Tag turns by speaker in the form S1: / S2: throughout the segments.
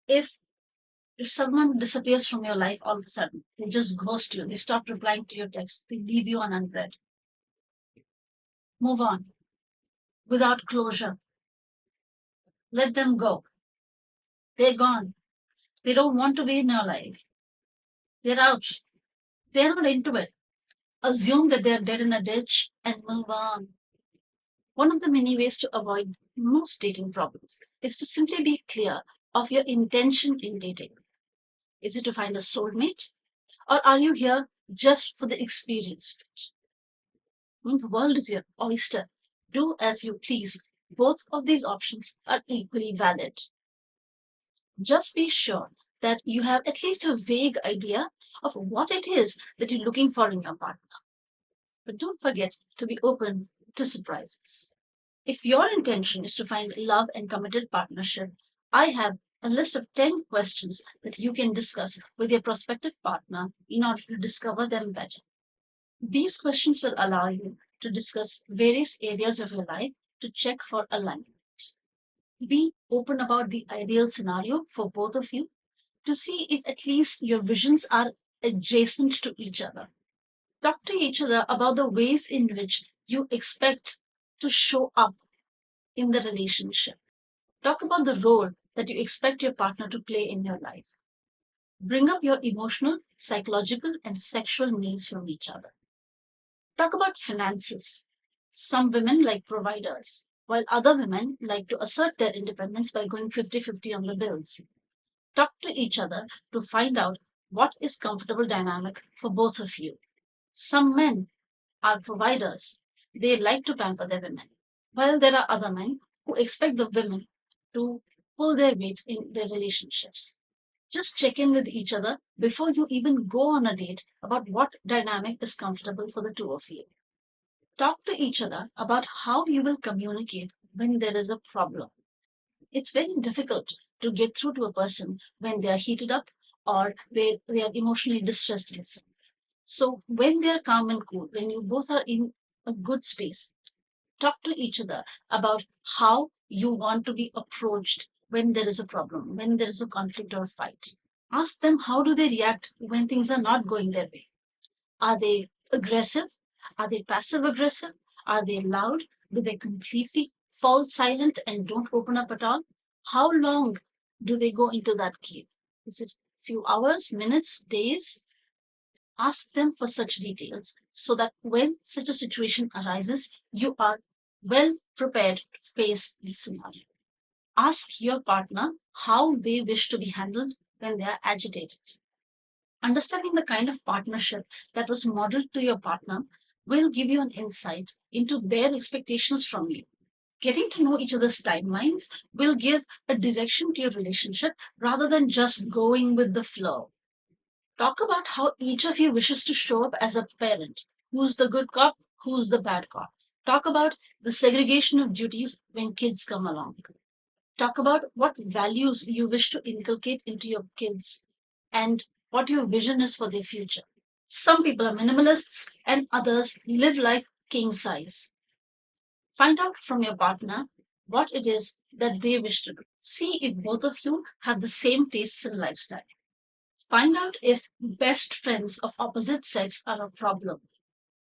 S1: If someone disappears from your life all of a sudden, they just ghost you, they stop replying to your texts, they leave you unread, move on without closure. Let them go. They're gone. They don't want to be in your life. They're out. They're not into it. Assume that they're dead in a ditch and move on. One of the many ways to avoid most dating problems is to simply be clear of your intention in dating. Is it to find a soulmate? Or are you here just for the experience of it? The world is your oyster. Do as you please. Both of these options are equally valid. Just be sure that you have at least a vague idea of what it is that you're looking for in your partner. But don't forget to be open to surprises. If your intention is to find love and committed partnership, I have a list of 10 questions that you can discuss with your prospective partner in order to discover them better. These questions will allow you to discuss various areas of your life to check for alignment. Be open about the ideal scenario for both of you to see if at least your visions are adjacent to each other. Talk to each other about the ways in which you expect to show up in the relationship. Talk about the role that you expect your partner to play in your life. Bring up your emotional, psychological, and sexual needs from each other. Talk about finances. Some women like providers, while other women like to assert their independence by going 50-50 on the bills. Talk to each other to find out what is comfortable dynamic for both of you. Some men are providers. They like to pamper their women, while there are other men who expect the women to pull their weight in their relationships. Just check in with each other before you even go on a date about what dynamic is comfortable for the two of you. Talk to each other about how you will communicate when there is a problem. It's very difficult to get through to a person when they are heated up or they are emotionally distressed. So when they are calm and cool, when you both are in a good space, talk to each other about how you want to be approached when there is a problem, when there is a conflict or a fight. Ask them how do they react when things are not going their way. Are they aggressive? Are they passive aggressive? Are they loud? Do they completely fall silent and don't open up at all? How long do they go into that cave? Is it a few hours, minutes, days? Ask them for such details so that when such a situation arises, you are well prepared to face the scenario. Ask your partner how they wish to be handled when they are agitated. Understanding the kind of partnership that was modeled to your partner will give you an insight into their expectations from you. Getting to know each other's timelines will give a direction to your relationship rather than just going with the flow. Talk about how each of you wishes to show up as a parent. Who's the good cop? Who's the bad cop? Talk about the segregation of duties when kids come along. Talk about what values you wish to inculcate into your kids and what your vision is for their future. Some people are minimalists and others live life king size. Find out from your partner what it is that they wish to do. See if both of you have the same tastes in lifestyle. Find out if best friends of opposite sex are a problem.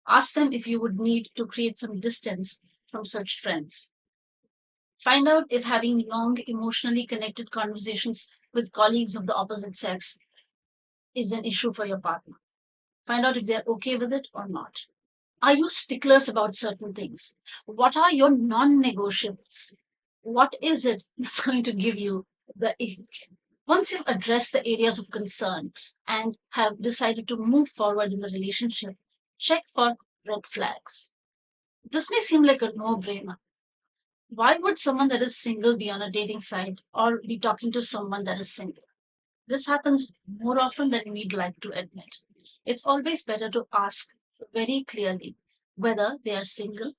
S1: Ask them if you would need to create some distance from such friends. Find out if having long, emotionally connected conversations with colleagues of the opposite sex is an issue for your partner. Find out if they're okay with it or not. Are you sticklers about certain things? What are your non negotiables? What is it that's going to give you the ick? Once you've addressed the areas of concern and have decided to move forward in the relationship, check for red flags. This may seem like a no brainer. Why would someone that is single be on a dating site or be talking to someone that is single? This happens more often than we'd like to admit. It's always better to ask very clearly whether they are single,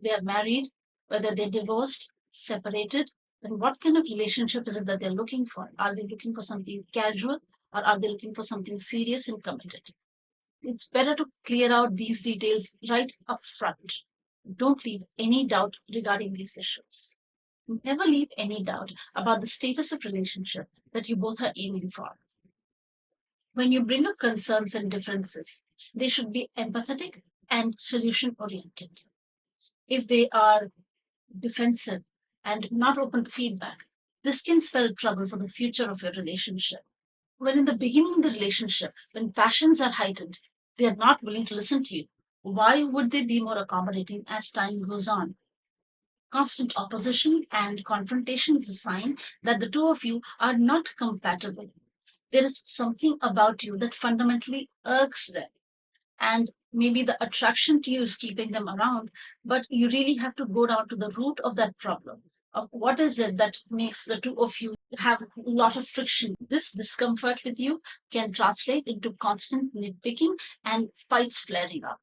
S1: they are married, whether they're divorced, separated, and what kind of relationship is it that they're looking for? Are they looking for something casual or are they looking for something serious and committed? It's better to clear out these details right up front. Don't leave any doubt regarding these issues. Never leave any doubt about the status of relationship that you both are aiming for. When you bring up concerns and differences, they should be empathetic and solution oriented. If they are defensive and not open to feedback, this can spell trouble for the future of your relationship. When in the beginning of the relationship, when passions are heightened, they are not willing to listen to you. Why would they be more accommodating as time goes on? Constant opposition and confrontation is a sign that the two of you are not compatible. There is something about you that fundamentally irks them, and maybe the attraction to you is keeping them around, but you really have to go down to the root of that problem, of what is it that makes the two of you have a lot of friction. This discomfort with you can translate into constant nitpicking and fights flaring up.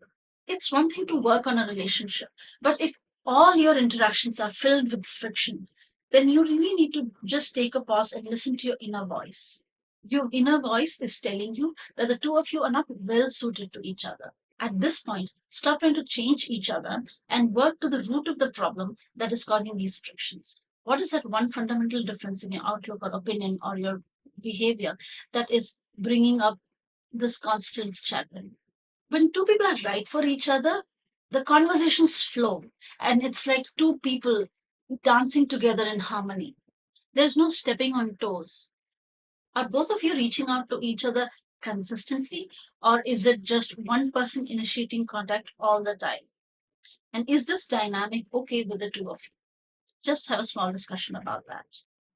S1: It's one thing to work on a relationship, but if all your interactions are filled with friction, then you really need to just take a pause and listen to your inner voice. Your inner voice is telling you that the two of you are not well suited to each other. At this point, stop trying to change each other and work to the root of the problem that is causing these frictions. What is that one fundamental difference in your outlook or opinion or your behavior that is bringing up this constant chattering? When two people are right for each other, the conversations flow, and it's like two people dancing together in harmony. There's no stepping on toes. Are both of you reaching out to each other consistently, or is it just one person initiating contact all the time? And is this dynamic okay with the two of you? Just have a small discussion about that.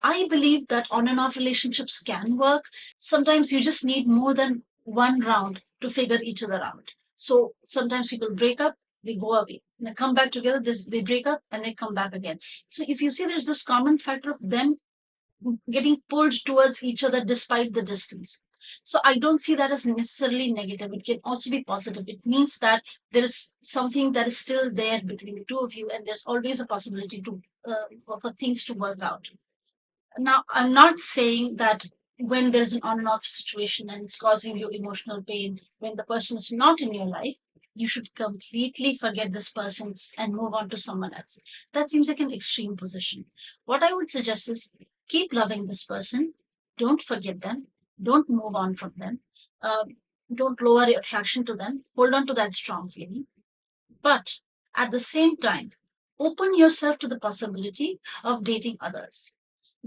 S1: I believe that on and off relationships can work. Sometimes you just need more than one round to figure each other out. So sometimes people break up, they go away. They come back together, they break up, and they come back again. So if you see there's this common factor of them getting pulled towards each other despite the distance. So I don't see that as necessarily negative. It can also be positive. It means that there is something that is still there between the two of you, and there's always a possibility to for things to work out. Now, I'm not saying that when there's an on and off situation and it's causing you emotional pain, when the person is not in your life, you should completely forget this person and move on to someone else. That seems like an extreme position. What I would suggest is keep loving this person, don't forget them, don't move on from them, uh, don't lower your attraction to them, hold on to that strong feeling. But at the same time, open yourself to the possibility of dating others.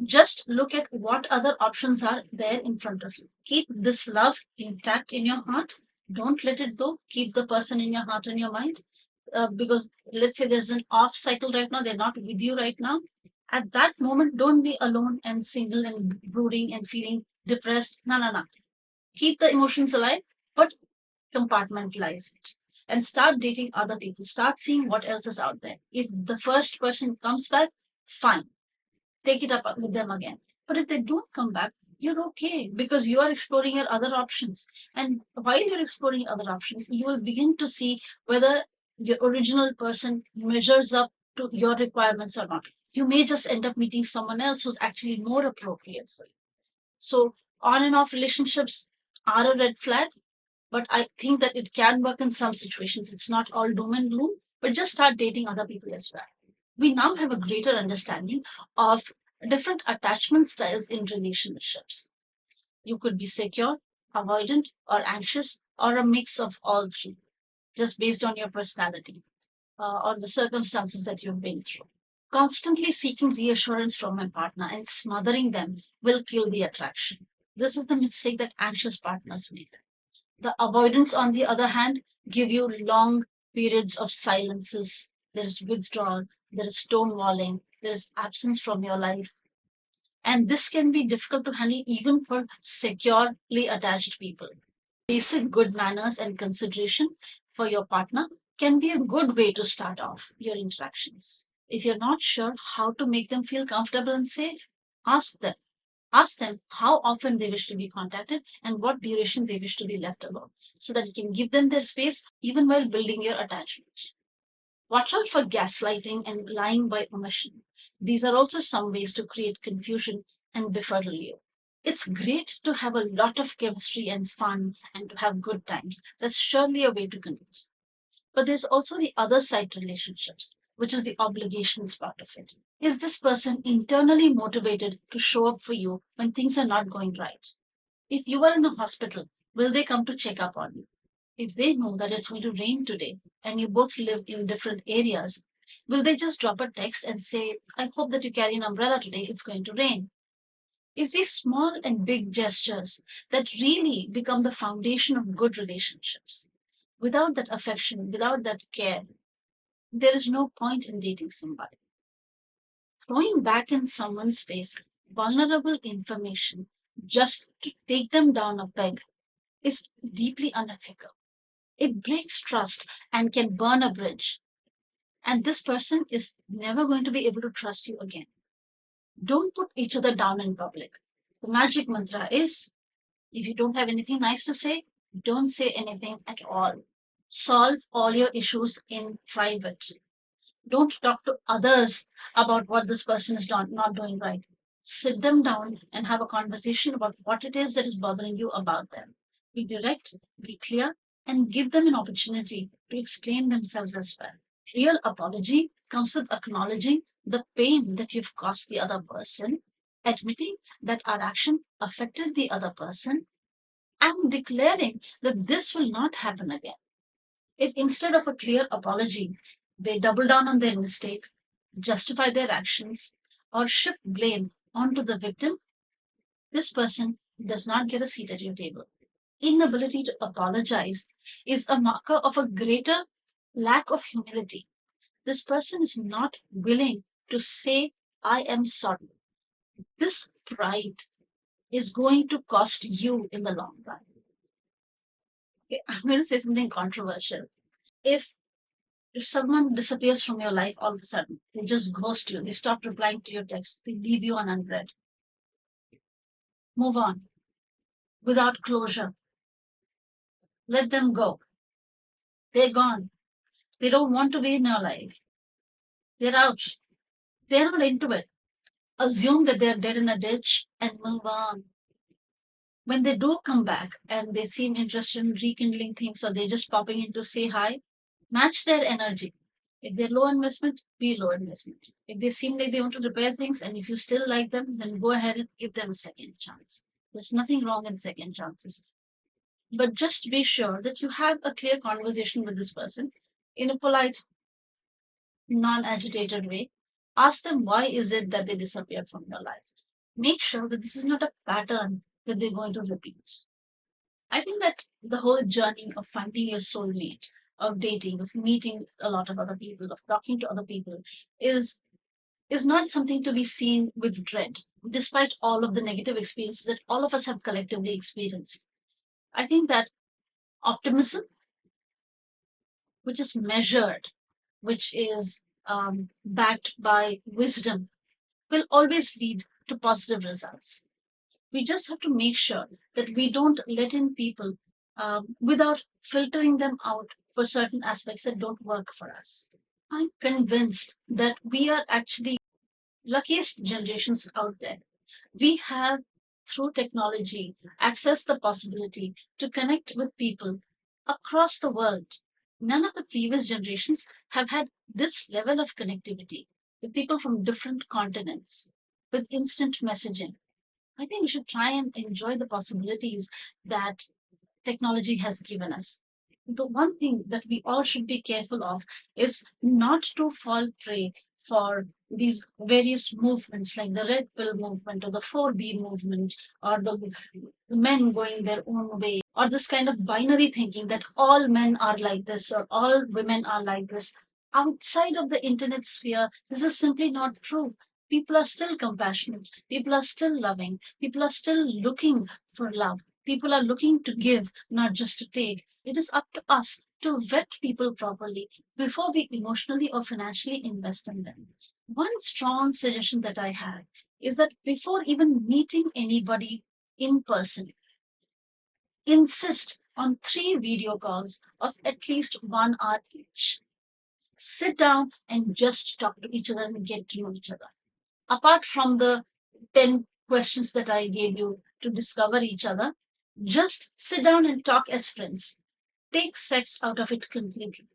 S1: Just look at what other options are there in front of you. Keep this love intact in your heart. Don't let it go. Keep the person in your heart and your mind. Because let's say there's an off cycle right now, they're not with you right now. At that moment, don't be alone and single and brooding and feeling depressed. No, no, no. Keep the emotions alive, but compartmentalize it and start dating other people. Start seeing what else is out there. If the first person comes back, fine, take it up with them again. But if they don't come back, you're okay because you are exploring your other options. And while you're exploring other options, you will begin to see whether your original person measures up to your requirements or not. You may just end up meeting someone else who's actually more appropriate for you. So, on and off relationships are a red flag, but I think that it can work in some situations. It's not all doom and gloom, but just start dating other people as well. We now have a greater understanding of different attachment styles in relationships. You could be secure, avoidant, or anxious, or a mix of all three, just based on your personality or the circumstances that you've been through. Constantly seeking reassurance from my partner and smothering them will kill the attraction. This is the mistake that anxious partners make. The avoidance, on the other hand, give you long periods of silences. There is withdrawal, there is stonewalling, there is absence from your life. And this can be difficult to handle even for securely attached people. Basic good manners and consideration for your partner can be a good way to start off your interactions. If you're not sure how to make them feel comfortable and safe, ask them. Ask them how often they wish to be contacted and what duration they wish to be left alone so that you can give them their space even while building your attachment. Watch out for gaslighting and lying by omission. These are also some ways to create confusion and befuddle you. It's great to have a lot of chemistry and fun and to have good times. That's surely a way to connect. But there's also the other side to relationships, which is the obligations part of it. Is this person internally motivated to show up for you when things are not going right? If you are in a hospital, will they come to check up on you? If they know that it's going to rain today and you both live in different areas, will they just drop a text and say, I hope that you carry an umbrella today, it's going to rain? It's these small and big gestures that really become the foundation of good relationships. Without that affection, without that care, there is no point in dating somebody. Throwing back in someone's face vulnerable information just to take them down a peg is deeply unethical. It breaks trust and can burn a bridge. And this person is never going to be able to trust you again. Don't put each other down in public. The magic mantra is if you don't have anything nice to say, don't say anything at all. Solve all your issues in private. Don't talk to others about what this person is not doing right. Sit them down and have a conversation about what it is that is bothering you about them. Be direct, be clear, and give them an opportunity to explain themselves as well. Real apology comes with acknowledging the pain that you've caused the other person, admitting that our action affected the other person, and declaring that this will not happen again. If instead of a clear apology, they double down on their mistake, justify their actions, or shift blame onto the victim, this person does not get a seat at your table. Inability to apologize is a marker of a greater lack of humility. This person is not willing to say, I am sorry. This pride is going to cost you in the long run. Okay, I'm going to say something controversial. If if someone disappears from your life all of a sudden, they just ghost you, they stop replying to your texts, they leave you unread, move on without closure, let them go. They're gone. They don't want to be in your life. They're out. They're not into it. Assume that they're dead in a ditch and move on. When they do come back and they seem interested in rekindling things or they're just popping in to say hi, match their energy. If they're low investment, be low investment. If they seem like they want to repair things and if you still like them, then go ahead and give them a second chance. There's nothing wrong in second chances. But just be sure that you have a clear conversation with this person in a polite, non agitated way. Ask them why is it that they disappeared from your life. Make sure that this is not a pattern that they're going to repeat. I think that the whole journey of finding your soulmate, of dating, of meeting a lot of other people, of talking to other people, is is not something to be seen with dread, despite all of the negative experiences that all of us have collectively experienced. I think that optimism, which is measured, which is backed by wisdom, will always lead to positive results. We just have to make sure that we don't let in people without filtering them out for certain aspects that don't work for us. I'm convinced that we are actually luckiest generations out there. We have, through technology, access the possibility to connect with people across the world. None of the previous generations have had this level of connectivity with people from different continents, with instant messaging. I think we should try and enjoy the possibilities that technology has given us. The one thing that we all should be careful of is not to fall prey for these various movements like the red pill movement or the 4B movement or the men going their own way or this kind of binary thinking that all men are like this or all women are like this. Outside of the internet sphere, this is simply not true. People are still compassionate. People are still loving. People are still looking for love. People are looking to give, not just to take. It is up to us to vet people properly before we emotionally or financially invest in them. One strong suggestion that I have is that before even meeting anybody in person, insist on 3 video calls of at least 1 hour each. Sit down and just talk to each other and get to know each other. Apart from the 10 questions that I gave you to discover each other, just sit down and talk as friends. Take sex out of it completely.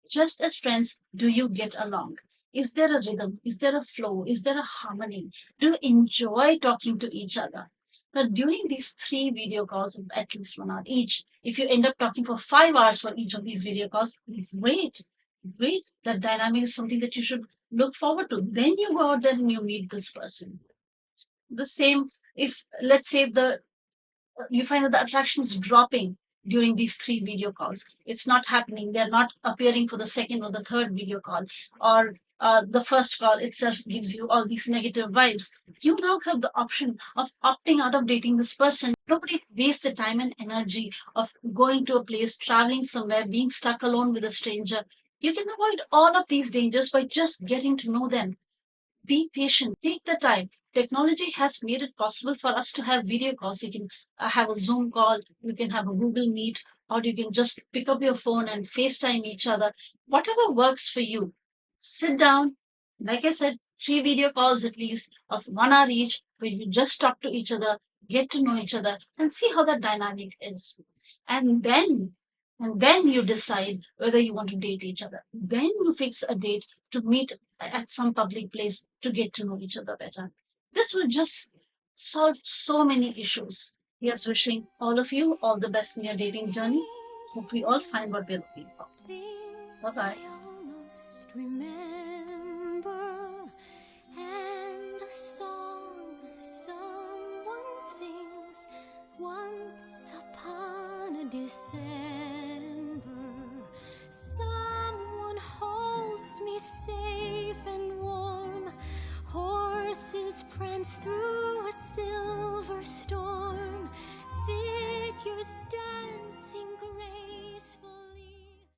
S1: Just as friends, do you get along? Is there a rhythm? Is there a flow? Is there a harmony? Do you enjoy talking to each other? Now, during these 3 video calls of at least 1 hour each, if you end up talking for 5 hours for each of these video calls, great, great. That dynamic is something that you should look forward to. Then you go out there and you meet this person. The same, if let's say you find that the attraction is dropping during these 3 video calls. It's not happening. They're not appearing for the second or the third video call, or the first call itself gives you all these negative vibes. You now have the option of opting out of dating this person. Nobody wastes the time and energy of going to a place, traveling somewhere, being stuck alone with a stranger. You can avoid all of these dangers by just getting to know them. Be patient, take the time. Technology has made it possible for us to have video calls. You can have a Zoom call, you can have a Google Meet, or you can just pick up your phone and FaceTime each other. Whatever works for you. Sit down, like I said, 3 video calls at least of 1 hour each, where you just talk to each other, get to know each other, and see how that dynamic is. And then you decide whether you want to date each other. Then you fix a date to meet at some public place to get to know each other better. This will just solve so many issues. Yes, wishing all of you all the best in your dating journey. Hope we all find what we're looking for. Bye bye.
S2: Remember, and a song someone sings once upon a December. Someone holds me safe and warm. Horses prance through a silver storm.